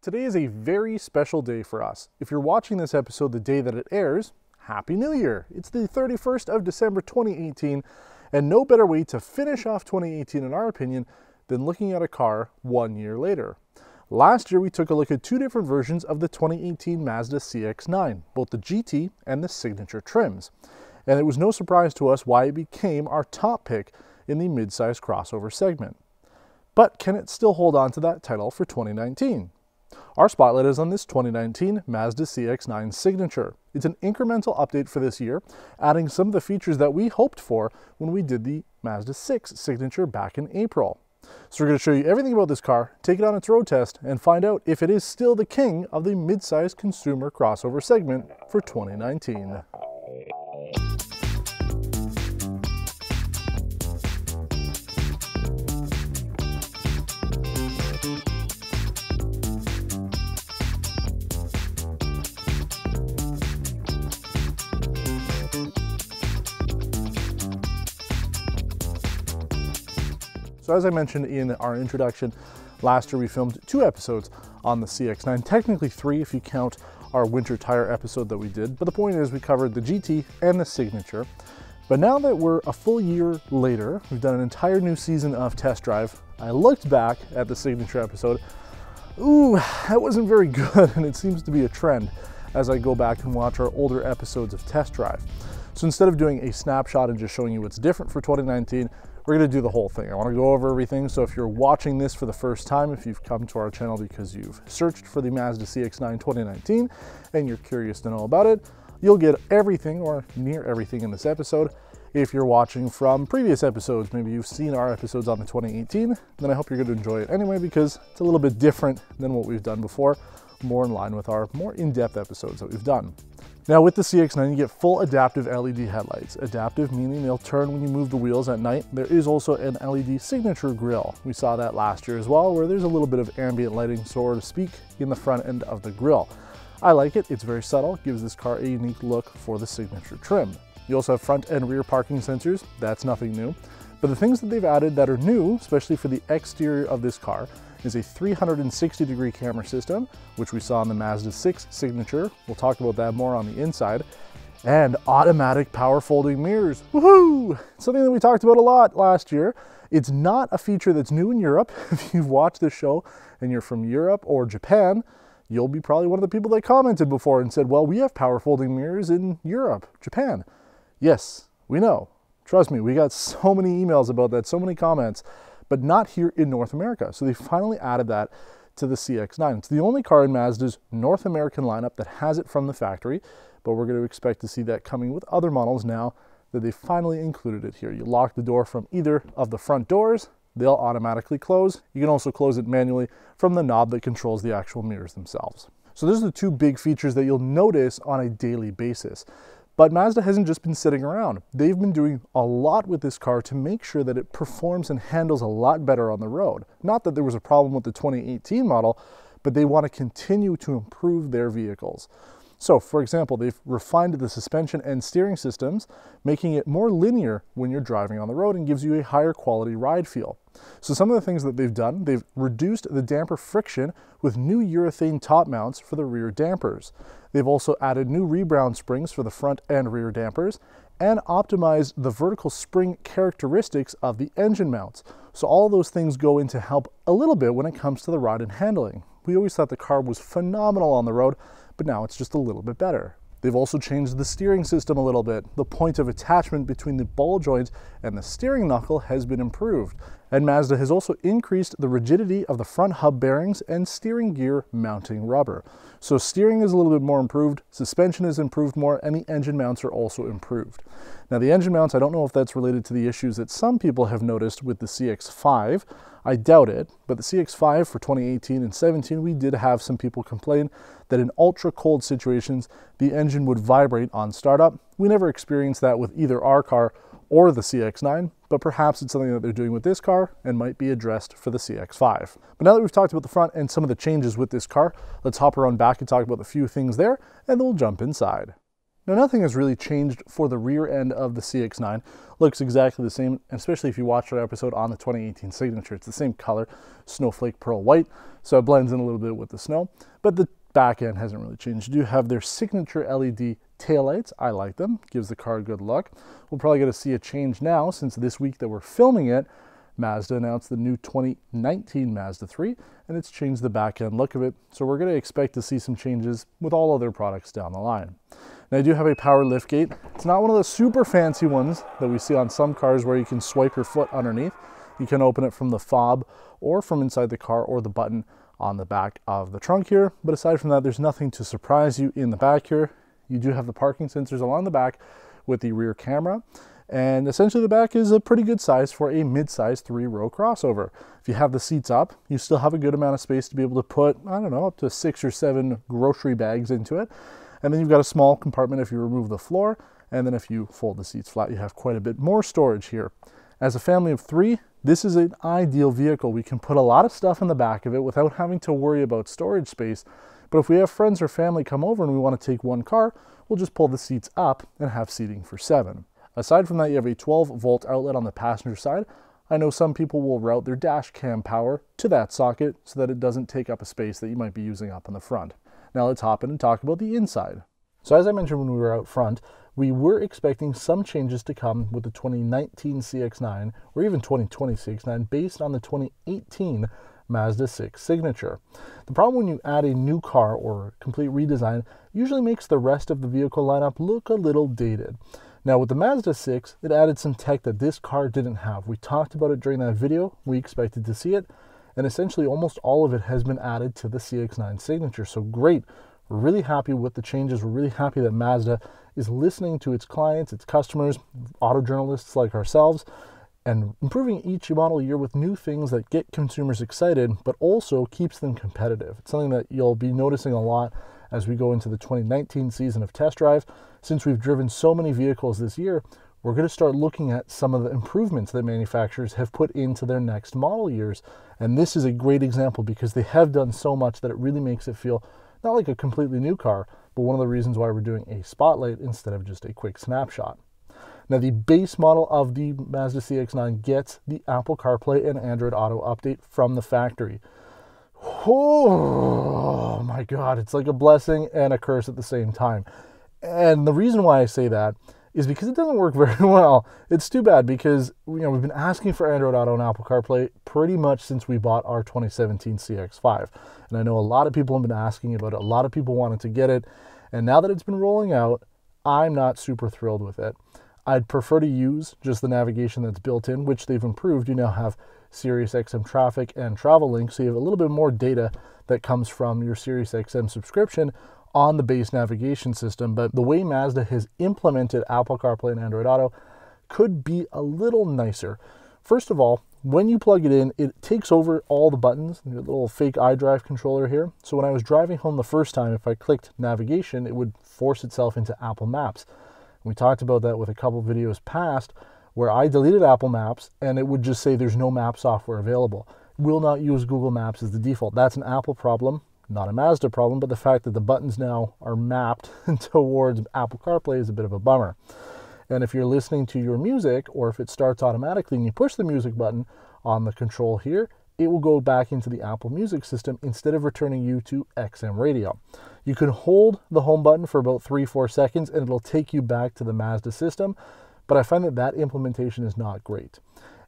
Today is a very special day for us. If you're watching this episode the day that it airs, Happy New Year! It's the 31st of December 2018, and no better way to finish off 2018 in our opinion than looking at a car 1 year later. Last year we took a look at two different versions of the 2018 Mazda CX-9, both the GT and the Signature trims. And it was no surprise to us why it became our top pick in the mid-size crossover segment. But can it still hold on to that title for 2019? Our spotlight is on this 2019 Mazda CX-9 Signature. It's an incremental update for this year, adding some of the features that we hoped for when we did the Mazda CX Signature back in April. So we're going to show you everything about this car, take it on its road test, and find out if it is still the king of the mid-size consumer crossover segment for 2019. So as I mentioned in our introduction, last year we filmed 2 episodes on the CX-9, technically 3 if you count our winter tire episode that we did, but the point is we covered the GT and the Signature. But now that we're a full year later, we've done an entire new season of Test Drive. I looked back at the Signature episode. Ooh, that wasn't very good, and it seems to be a trend as I go back and watch our older episodes of Test Drive. So instead of doing a snapshot and just showing you what's different for 2019, we're going to do the whole thing. I want to go over everything. So if you're watching this for the first time, if you've come to our channel because you've searched for the Mazda CX-9 2019 and you're curious to know about it, you'll get everything or near everything in this episode. If you're watching from previous episodes, maybe you've seen our episodes on the 2018, then I hope you're going to enjoy it anyway because it's a little bit different than what we've done before, more in line with our more in-depth episodes that we've done. Now with the CX-9, you get full adaptive LED headlights. Adaptive meaning they'll turn when you move the wheels at night. There is also an LED signature grille. We saw that last year as well, where there's a little bit of ambient lighting, so to speak, in the front end of the grille. I like it. It's very subtle, gives this car a unique look for the Signature trim. You also have front and rear parking sensors. That's nothing new. But the things that they've added that are new, especially for the exterior of this car, is a 360-degree camera system, which we saw in the Mazda CX Signature. We'll talk about that more on the inside. And automatic power folding mirrors. Woohoo! Something that we talked about a lot last year. It's not a feature that's new in Europe. If you've watched this show and you're from Europe or Japan, you'll be probably one of the people that commented before and said, well, we have power folding mirrors in Europe, Japan. Yes, we know. Trust me, we got so many emails about that, so many comments, but not here in North America. So they finally added that to the CX-9. It's the only car in Mazda's North American lineup that has it from the factory, but we're going to expect to see that coming with other models now that they finally included it here. You lock the door from either of the front doors, they'll automatically close. You can also close it manually from the knob that controls the actual mirrors themselves. So those are the 2 big features that you'll notice on a daily basis. But Mazda hasn't just been sitting around. They've been doing a lot with this car to make sure that it performs and handles a lot better on the road. Not that there was a problem with the 2018 model, but they want to continue to improve their vehicles. So, for example, they've refined the suspension and steering systems, making it more linear when you're driving on the road and gives you a higher quality ride feel. So some of the things that they've done, they've reduced the damper friction with new urethane top mounts for the rear dampers. They've also added new rebound springs for the front and rear dampers and optimized the vertical spring characteristics of the engine mounts. So all of those things go in to help a little bit when it comes to the ride and handling. We always thought the car was phenomenal on the road, but now it's just a little bit better. They've also changed the steering system a little bit. The point of attachment between the ball joint and the steering knuckle has been improved. And Mazda has also increased the rigidity of the front hub bearings and steering gear mounting rubber. So steering is a little bit more improved, suspension is improved more, and the engine mounts are also improved. Now the engine mounts, I don't know if that's related to the issues that some people have noticed with the CX-5. I doubt it, but the CX-5 for 2018 and 17, we did have some people complain that in ultra cold situations, the engine would vibrate on startup. We never experienced that with either our car or the CX-9, but perhaps it's something that they're doing with this car and might be addressed for the CX-5. But now that we've talked about the front and some of the changes with this car, let's hop around back and talk about the few things there, and then we'll jump inside. Now, nothing has really changed for the rear end of the CX-9. Looks exactly the same, especially if you watched our episode on the 2018 Signature. It's the same color, snowflake pearl white, so it blends in a little bit with the snow. But the back end hasn't really changed. You do have their signature LED taillights. I like them. Gives the car a good look. We'll probably get to see a change now, since this week that we're filming it, Mazda announced the new 2019 Mazda 3, and it's changed the back end look of it. So we're going to expect to see some changes with all other products down the line. Now, I do have a power liftgate. It's not one of the super fancy ones that we see on some cars where you can swipe your foot underneath. You can open it from the fob or from inside the car, or the button on the back of the trunk here. But aside from that, there's nothing to surprise you in the back here. You do have the parking sensors along the back with the rear camera. And essentially the back is a pretty good size for a mid-size 3-row crossover. If you have the seats up, you still have a good amount of space to be able to put, I don't know, up to 6 or 7 grocery bags into it. And then you've got a small compartment if you remove the floor. And then if you fold the seats flat, you have quite a bit more storage here. As a family of 3, this is an ideal vehicle. We can put a lot of stuff in the back of it without having to worry about storage space. But if we have friends or family come over and we want to take one car, we'll just pull the seats up and have seating for 7. Aside from that, you have a 12-volt outlet on the passenger side. I know some people will route their dash cam power to that socket so that it doesn't take up a space that you might be using up in the front. Now let's hop in and talk about the inside. So as I mentioned when we were out front, we were expecting some changes to come with the 2019 CX-9 or even 2020 CX-9 based on the 2018 Mazda CX Signature. The problem when you add a new car or a complete redesign usually makes the rest of the vehicle lineup look a little dated. Now with the Mazda 6, it added some tech that this car didn't have. We talked about it during that video, we expected to see it, and essentially almost all of it has been added to the CX-9 Signature. So great, we're really happy with the changes. We're really happy that Mazda is listening to its clients, its customers, auto journalists like ourselves, and improving each model year with new things that get consumers excited, but also keeps them competitive. It's something that you'll be noticing a lot as we go into the 2019 season of test drive. Since we've driven so many vehicles this year, we're going to start looking at some of the improvements that manufacturers have put into their next model years. And this is a great example because they have done so much that it really makes it feel not like a completely new car, but one of the reasons why we're doing a spotlight instead of just a quick snapshot. Now, the base model of the Mazda CX-9 gets the Apple CarPlay and Android Auto update from the factory. Oh my God, it's like a blessing and a curse at the same time. And the reason why I say that is because it doesn't work very well. It's too bad because we've been asking for Android Auto and Apple CarPlay pretty much since we bought our 2017 CX-5. And I know a lot of people have been asking about it. A lot of people wanted to get it. And now that it's been rolling out, I'm not super thrilled with it. I'd prefer to use just the navigation that's built in, which they've improved. You now have SiriusXM traffic and travel links, so you have a little bit more data that comes from your SiriusXM subscription on the base navigation system. But the way Mazda has implemented Apple CarPlay and Android Auto could be a little nicer. First of all, when you plug it in, it takes over all the buttons, the little fake iDrive controller here. So when I was driving home the first time, if I clicked navigation, it would force itself into Apple Maps. We talked about that with a couple videos past where I deleted Apple Maps and it would just say there's no map software available. Will not use Google Maps as the default. That's an Apple problem, not a Mazda problem, but the fact that the buttons now are mapped towards Apple CarPlay is a bit of a bummer. And if you're listening to your music, or if it starts automatically and you push the music button on the control here, it will go back into the Apple Music system instead of returning you to XM radio. You can hold the home button for about 3-4 seconds and it'll take you back to the Mazda system, but I find that that implementation is not great.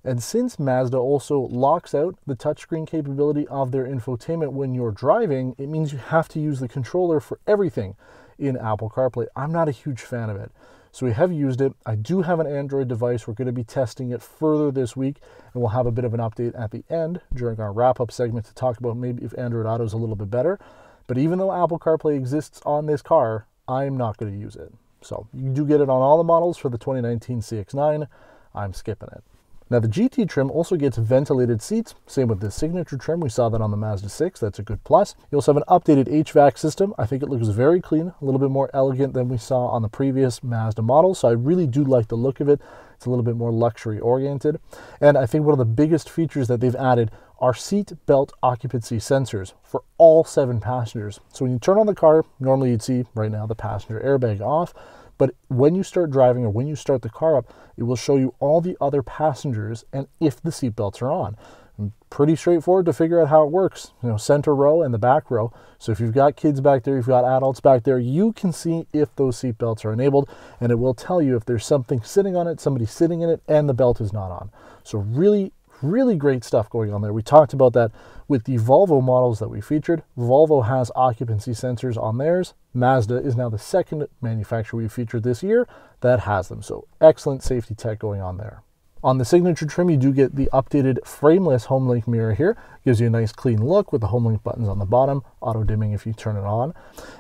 And since Mazda also locks out the touchscreen capability of their infotainment when you're driving, it means you have to use the controller for everything in Apple CarPlay. I'm not a huge fan of it. So we have used it. I do have an Android device. We're going to be testing it further this week, and we'll have a bit of an update at the end during our wrap-up segment to talk about maybe if Android Auto is a little bit better. But even though Apple CarPlay exists on this car, I'm not going to use it. So you do get it on all the models for the 2019 CX-9. I'm skipping it. Now the GT trim also gets ventilated seats, same with the Signature trim. We saw that on the Mazda 6, that's a good plus. You also have an updated HVAC system. I think it looks very clean, a little bit more elegant than we saw on the previous Mazda model, so I really do like the look of it. It's a little bit more luxury oriented. And I think one of the biggest features that they've added are seat belt occupancy sensors for all 7 passengers. So when you turn on the car, normally you'd see right now the passenger airbag off, But when you start driving or when you start the car up, it will show you all the other passengers and if the seatbelts are on. And pretty straightforward to figure out how it works. You know, center row and the back row. So if you've got kids back there, you've got adults back there, you can see if those seatbelts are enabled, and it will tell you if there's something sitting on it, somebody sitting in it, and the belt is not on. So really great stuff going on there. We talked about that with the Volvo models that we featured. Volvo has occupancy sensors on theirs. Mazda is now the second manufacturer we featured this year that has them. So excellent safety tech going on there. On the Signature trim, you do get the updated frameless HomeLink mirror here. Gives you a nice clean look with the HomeLink buttons on the bottom, auto dimming if you turn it on,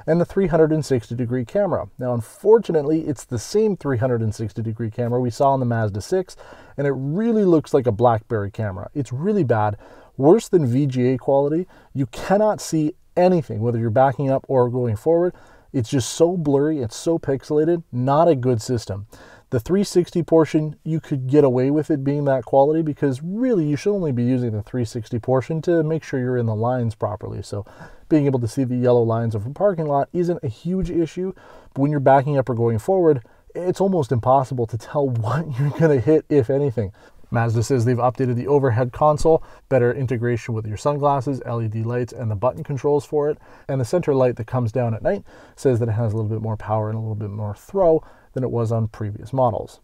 and the 360-degree camera. Now, unfortunately, it's the same 360-degree camera we saw on the Mazda 6, and it really looks like a BlackBerry camera. It's really bad, worse than VGA quality. You cannot see anything, whether you're backing up or going forward. It's just so blurry, it's so pixelated, not a good system. The 360 portion, you could get away with it being that quality because really you should only be using the 360 portion to make sure you're in the lines properly. So being able to see the yellow lines of a parking lot isn't a huge issue, but when you're backing up or going forward, it's almost impossible to tell what you're going to hit, if anything. Mazda says they've updated the overhead console, better integration with your sunglasses, LED lights, and the button controls for it. And the center light that comes down at night says that it has a little bit more power and a little bit more throw than it was on previous models.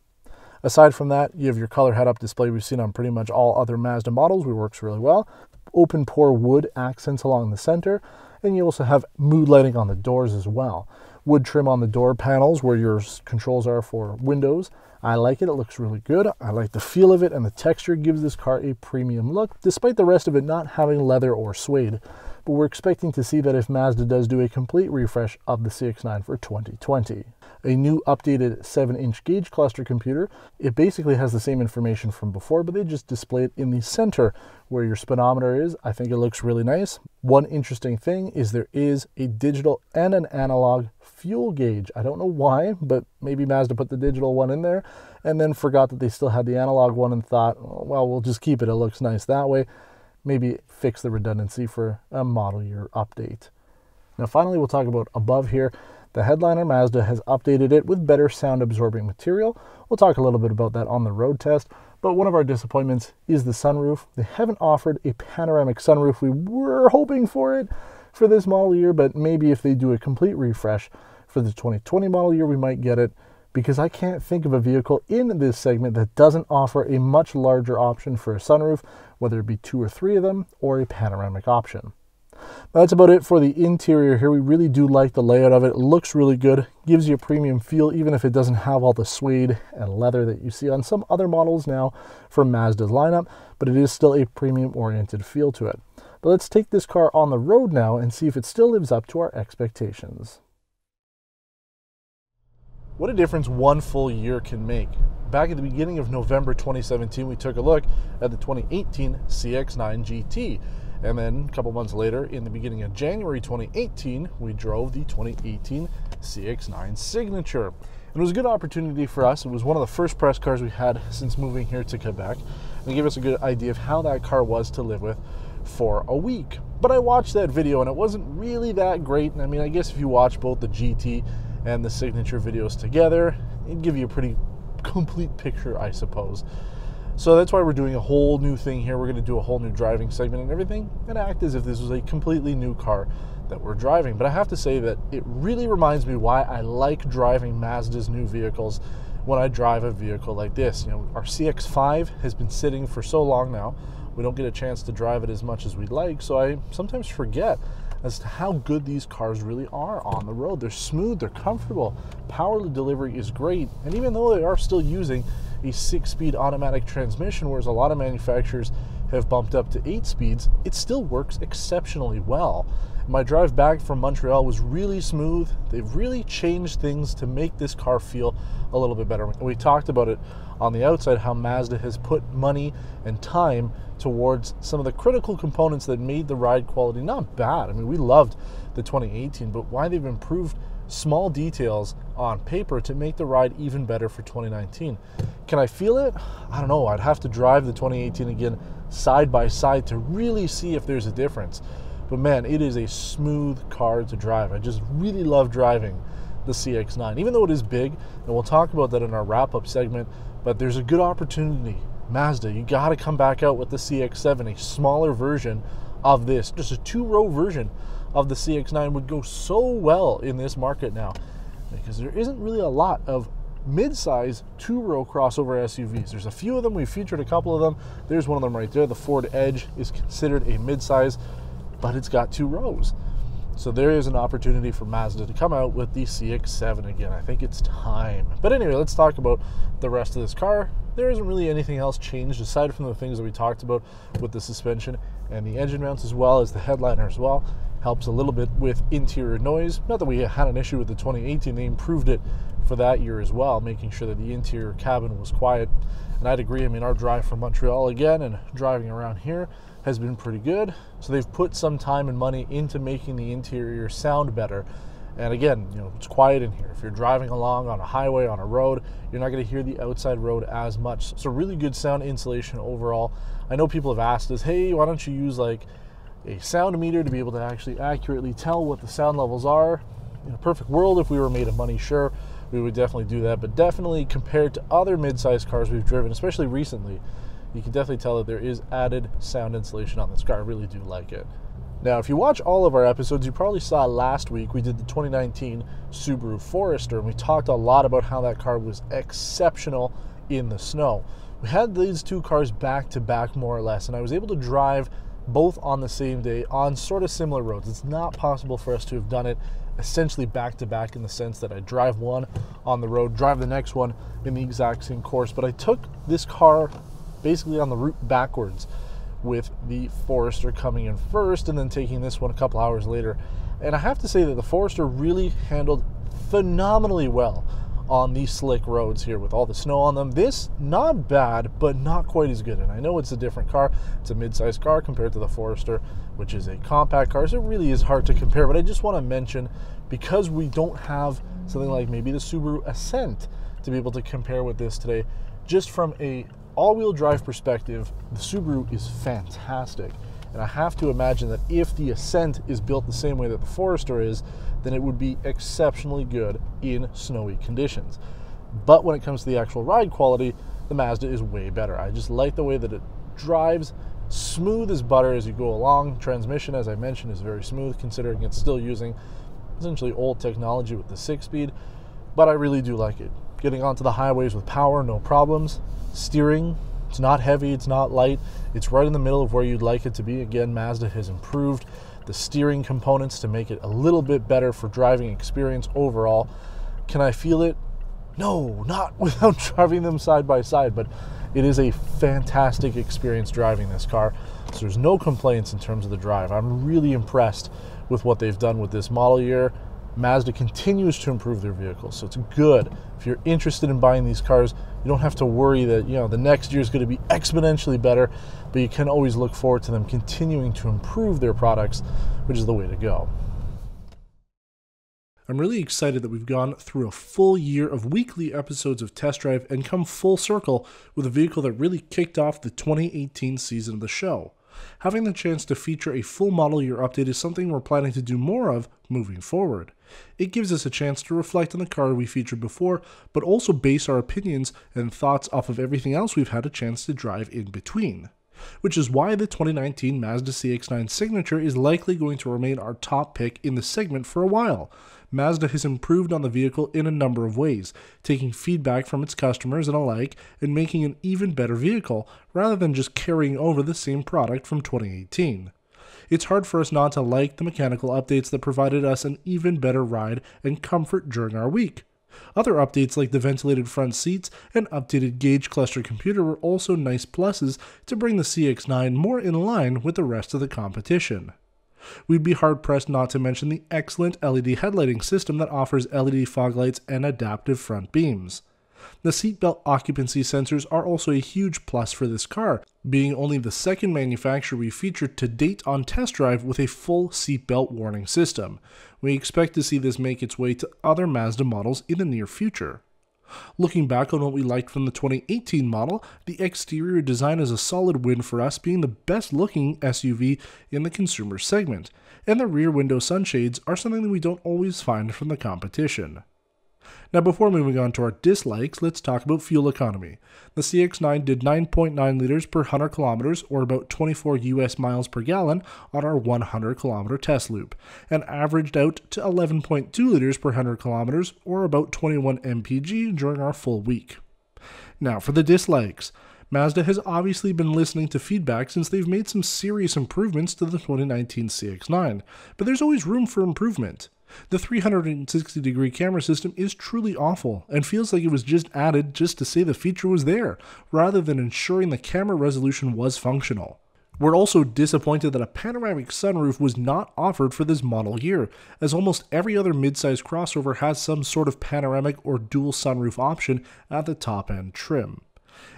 Aside from that, you have your color head-up display we've seen on pretty much all other Mazda models, which works really well. Open pore wood accents along the center, and you also have mood lighting on the doors as well. Wood trim on the door panels where your controls are for windows. I like it, it looks really good. I like the feel of it, and the texture gives this car a premium look, despite the rest of it not having leather or suede. But we're expecting to see that if Mazda does do a complete refresh of the CX-9 for 2020. A new updated 7-inch gauge cluster computer. It basically has the same information from before, but they just display it in the center where your speedometer is. I think it looks really nice. One interesting thing is there is a digital and an analog fuel gauge. I don't know why, but maybe Mazda put the digital one in there and then forgot that they still had the analog one and thought, oh, well, we'll just keep it. It looks nice that way. Maybe fix the redundancy for a model year update. Now, finally, we'll talk about above here. The headliner Mazda has updated it with better sound absorbing material. We'll talk a little bit about that on the road test, but one of our disappointments is the sunroof. They haven't offered a panoramic sunroof. We were hoping for it for this model year, but maybe if they do a complete refresh for the 2020 model year, we might get it, because I can't think of a vehicle in this segment that doesn't offer a much larger option for a sunroof, whether it be 2 or 3 of them or a panoramic option. That's about it for the interior here. We really do like the layout of it. It looks really good, gives you a premium feel, even if it doesn't have all the suede and leather that you see on some other models now from Mazda's lineup, but it is still a premium oriented feel to it. But let's take this car on the road now and see if it still lives up to our expectations. What a difference one full year can make. Back at the beginning of November 2017, we took a look at the 2018 CX-9 GT. And then a couple months later, in the beginning of January 2018, we drove the 2018 CX-9 Signature. And it was a good opportunity for us. It was one of the first press cars we had since moving here to Quebec. And it gave us a good idea of how that car was to live with for a week. But I watched that video and it wasn't really that great. And I mean, I guess if you watch both the GT and the Signature videos together, it'd give you a pretty complete picture, I suppose. So that's why we're doing a whole new thing here. We're going to do a whole new driving segment and everything and act as if this was a completely new car that we're driving. But I have to say that it really reminds me why I like driving Mazda's new vehicles when I drive a vehicle like this. You know, our CX-5 has been sitting for so long now. We don't get a chance to drive it as much as we'd like, so I sometimes forget as to how good these cars really are on the road. They're smooth, they're comfortable, power delivery is great, and even though they are still using a 6-speed automatic transmission, whereas a lot of manufacturers have bumped up to 8 speeds, it still works exceptionally well. My drive back from Montreal was really smooth. They've really changed things to make this car feel a little bit better. We talked about it on the outside, how Mazda has put money and time towards some of the critical components that made the ride quality not bad. I mean, we loved the 2018, but why they've improved small details on paper to make the ride even better for 2019. Can I feel it? I don't know. I'd have to drive the 2018 again side by side to really see if there's a difference. But man, it is a smooth car to drive. I just really love driving the CX-9, even though it is big, and we'll talk about that in our wrap-up segment, but there's a good opportunity. Mazda, you got to come back out with the CX-7, a smaller version of this. Just a 2-row version of the CX-9 would go so well in this market now, because there isn't really a lot of mid-size 2-row crossover SUVs. There's a few of them. We've featured a couple of them. There's one of them right there. The Ford Edge is considered a mid-size, but it's got 2 rows. So there is an opportunity for Mazda to come out with the CX-7 again. I think it's time. But anyway, let's talk about the rest of this car. There isn't really anything else changed aside from the things that we talked about with the suspension and the engine mounts, as well as the headliner as well. Helps a little bit with interior noise. Not that we had an issue with the 2018, they improved it for that year as well, making sure that the interior cabin was quiet. And I'd agree, I mean, our drive from Montreal again and driving around here has been pretty good. So they've put some time and money into making the interior sound better. And again, you know, it's quiet in here. If you're driving along on a highway, on a road, you're not going to hear the outside road as much. So really good sound insulation overall. I know people have asked us, hey, why don't you use like a sound meter to be able to actually accurately tell what the sound levels are? In a perfect world, if we were made of money, sure, we would definitely do that. But definitely compared to other mid-sized cars we've driven, especially recently, you can definitely tell that there is added sound insulation on this car. I really do like it. Now, if you watch all of our episodes, you probably saw last week we did the 2019 Subaru Forester, and we talked a lot about how that car was exceptional in the snow. We had these 2 cars back to back more or less, and I was able to drive both on the same day on sort of similar roads. It's not possible for us to have done it essentially back to back in the sense that I drive one on the road, drive the next one in the exact same course, but I took this car basically on the route backwards, with the Forester coming in first and then taking this one a couple hours later. And I have to say that the Forester really handled phenomenally well on these slick roads here with all the snow on them. This, not bad, but not quite as good. And I know it's a different car. It's a mid-sized car compared to the Forester, which is a compact car, so it really is hard to compare. But I just want to mention, because we don't have something like maybe the Subaru Ascent to be able to compare with this today, just from a all-wheel drive perspective, the Subaru is fantastic. And I have to imagine that if the Ascent is built the same way that the Forester is, then it would be exceptionally good in snowy conditions. But when it comes to the actual ride quality, the Mazda is way better. I just like the way that it drives, smooth as butter as you go along. Transmission, as I mentioned, is very smooth considering it's still using essentially old technology with the 6-speed, but I really do like it. Getting onto the highways with power, no problems. Steering, it's not heavy, it's not light. It's right in the middle of where you'd like it to be. Again, Mazda has improved the steering components to make it a little bit better for driving experience overall. Can I feel it? No, not without driving them side by side, but it is a fantastic experience driving this car. So there's no complaints in terms of the drive. I'm really impressed with what they've done with this model year. Mazda continues to improve their vehicles, so it's good. If you're interested in buying these cars, you don't have to worry that, you know, the next year is going to be exponentially better, but you can always look forward to them continuing to improve their products, which is the way to go. I'm really excited that we've gone through a full year of weekly episodes of Test Drive and come full circle with a vehicle that really kicked off the 2018 season of the show. Having the chance to feature a full model year update is something we're planning to do more of moving forward. It gives us a chance to reflect on the car we featured before, but also base our opinions and thoughts off of everything else we've had a chance to drive in between. Which is why the 2019 Mazda CX-9 Signature is likely going to remain our top pick in the segment for a while. Mazda has improved on the vehicle in a number of ways, taking feedback from its customers and alike and making an even better vehicle, rather than just carrying over the same product from 2018. It's hard for us not to like the mechanical updates that provided us an even better ride and comfort during our week. Other updates like the ventilated front seats and updated gauge cluster computer were also nice pluses to bring the CX-9 more in line with the rest of the competition. We'd be hard-pressed not to mention the excellent LED headlighting system that offers LED fog lights and adaptive front beams. The seatbelt occupancy sensors are also a huge plus for this car, being only the second manufacturer we featured to date on Test Drive with a full seatbelt warning system. We expect to see this make its way to other Mazda models in the near future. Looking back on what we liked from the 2018 model, the exterior design is a solid win for us, being the best looking SUV in the consumer segment, and the rear window sunshades are something that we don't always find from the competition. Now before moving on to our dislikes, let's talk about fuel economy. The CX-9 did 9.9 liters per 100 kilometers, or about 24 US miles per gallon on our 100 kilometer test loop, and averaged out to 11.2 liters per 100 kilometers, or about 21 mpg during our full week. Now for the dislikes. Mazda has obviously been listening to feedback since they've made some serious improvements to the 2019 CX-9, but there's always room for improvement. The 360-degree camera system is truly awful and feels like it was just added just to say the feature was there, rather than ensuring the camera resolution was functional. We're also disappointed that a panoramic sunroof was not offered for this model year, as almost every other midsize crossover has some sort of panoramic or dual sunroof option at the top-end trim.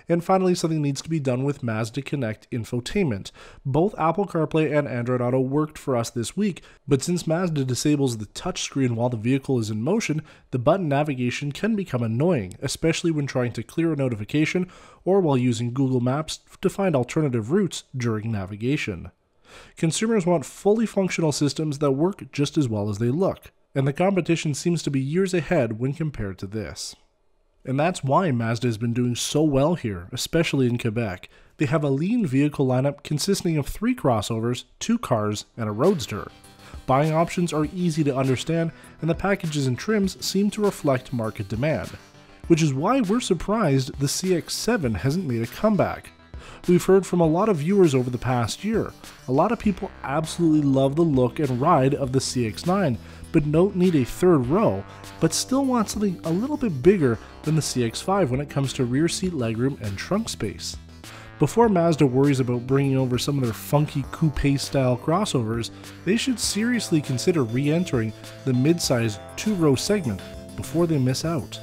And finally, something needs to be done with Mazda Connect infotainment. Both Apple CarPlay and Android Auto worked for us this week, but since Mazda disables the touchscreen while the vehicle is in motion, the button navigation can become annoying, especially when trying to clear a notification or while using Google Maps to find alternative routes during navigation. Consumers want fully functional systems that work just as well as they look, and the competition seems to be years ahead when compared to this. And that's why Mazda has been doing so well here, especially in Quebec. They have a lean vehicle lineup consisting of 3 crossovers, 2 cars, and a roadster. Buying options are easy to understand, and the packages and trims seem to reflect market demand. Which is why we're surprised the CX-7 hasn't made a comeback. We've heard from a lot of viewers over the past year. A lot of people absolutely love the look and ride of the CX-9, but don't need a third row, but still want something a little bit bigger than the CX-5 when it comes to rear seat legroom and trunk space. Before Mazda worries about bringing over some of their funky coupe-style crossovers, they should seriously consider re-entering the mid-size 2-row segment before they miss out.